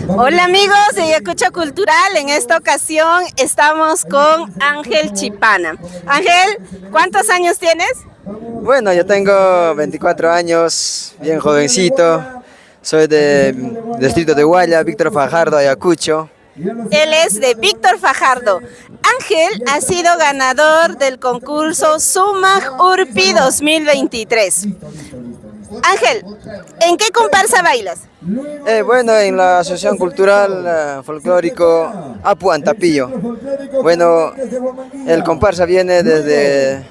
Hola amigos de Ayacucho Cultural, en esta ocasión estamos con Ángel Chipana. Ángel, ¿cuántos años tienes? Bueno, yo tengo 24 años, bien jovencito, soy del distrito de Guaya, Víctor Fajardo, Ayacucho. Él es de Víctor Fajardo. Ángel ha sido ganador del concurso Sumag Urpi 2023. Ángel, ¿en qué comparsa bailas? Bueno, en la Asociación Cultural Folclórico Apu Antapillo. Bueno, el comparsa viene desde,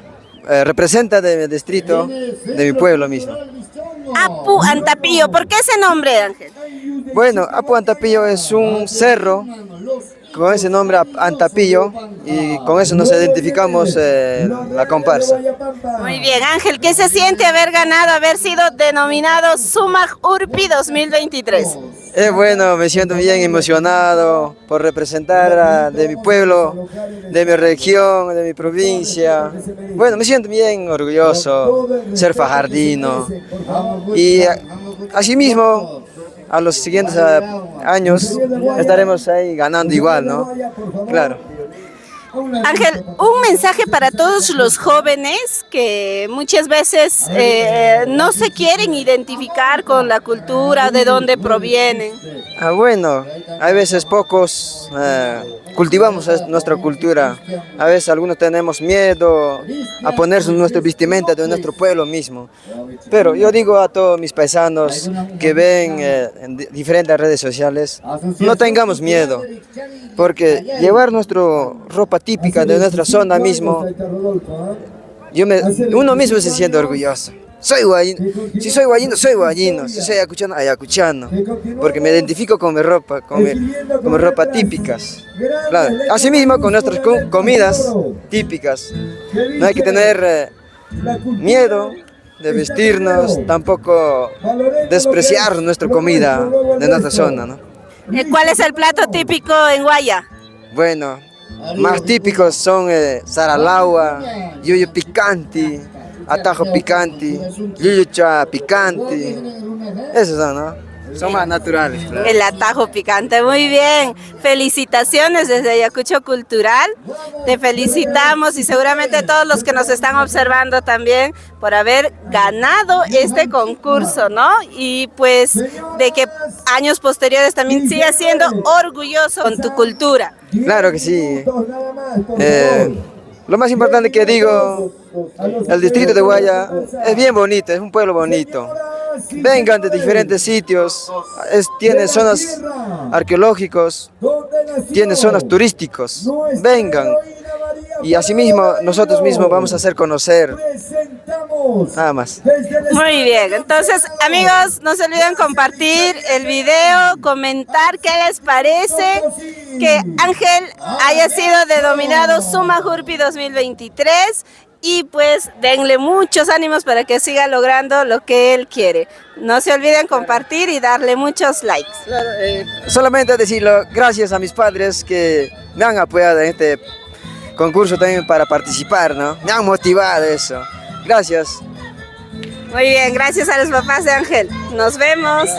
representa de mi distrito, de mi pueblo mismo. Apu Antapillo, ¿por qué ese nombre, Ángel? Bueno, Apu Antapillo es un cerro con ese nombre Antapillo y con eso nos identificamos la comparsa. Muy bien, Ángel, ¿qué se siente haber ganado, haber sido denominado Sumag Urpi 2023? Bueno, me siento bien emocionado por representar de mi pueblo, de mi región, de mi provincia. Bueno, me siento bien orgulloso ser fajardino y asimismo a los siguientes años estaremos ahí ganando igual, ¿no? Claro. Ángel, un mensaje para todos los jóvenes que muchas veces no se quieren identificar con la cultura, de dónde provienen. Bueno, a veces pocos cultivamos nuestra cultura, a veces algunos tenemos miedo a ponerse nuestra vestimenta de nuestro pueblo mismo, pero yo digo a todos mis paisanos que ven en diferentes redes sociales, no tengamos miedo, porque llevar nuestra ropa típica de nuestra zona mismo, uno mismo se siente orgulloso. Soy guayino, si soy guayino, soy guayino, si soy ayacuchano, ayacuchano, porque me identifico con mi ropa, con mis ropas típicas. Claro. Asimismo con nuestras comidas típicas, no hay que tener miedo de vestirnos, tampoco despreciar nuestra comida de nuestra zona, ¿no? ¿Cuál es el plato típico en Guaya? Bueno, más típicos son saralaua, yuyo picante, atajo picante, yuyucha picante, esos son, ¿no? Son más naturales. Claro. El atajo picante, muy bien. Felicitaciones desde Ayacucho Cultural. Te felicitamos y seguramente todos los que nos están observando también por haber ganado este concurso, ¿no? Y pues de que años posteriores también sigas siendo orgulloso con tu cultura. Claro que sí. Lo más importante que digo, el distrito de Guaya es bien bonito, es un pueblo bonito. Vengan de diferentes sitios, tiene zonas arqueológicas, tiene zonas turísticas. Vengan y asimismo nosotros mismos vamos a hacer conocer. Nada más. Muy bien, entonces amigos, no se olviden compartir el video, comentar qué les parece que Ángel haya sido denominado Sumag Urpi 2023 y pues denle muchos ánimos para que siga logrando lo que él quiere. No se olviden compartir y darle muchos likes. Claro, solamente decirlo, gracias a mis padres que me han apoyado en este concurso también para participar, ¿no? Me han motivado eso. Gracias. Muy bien, gracias a los papás de Ángel. Nos vemos.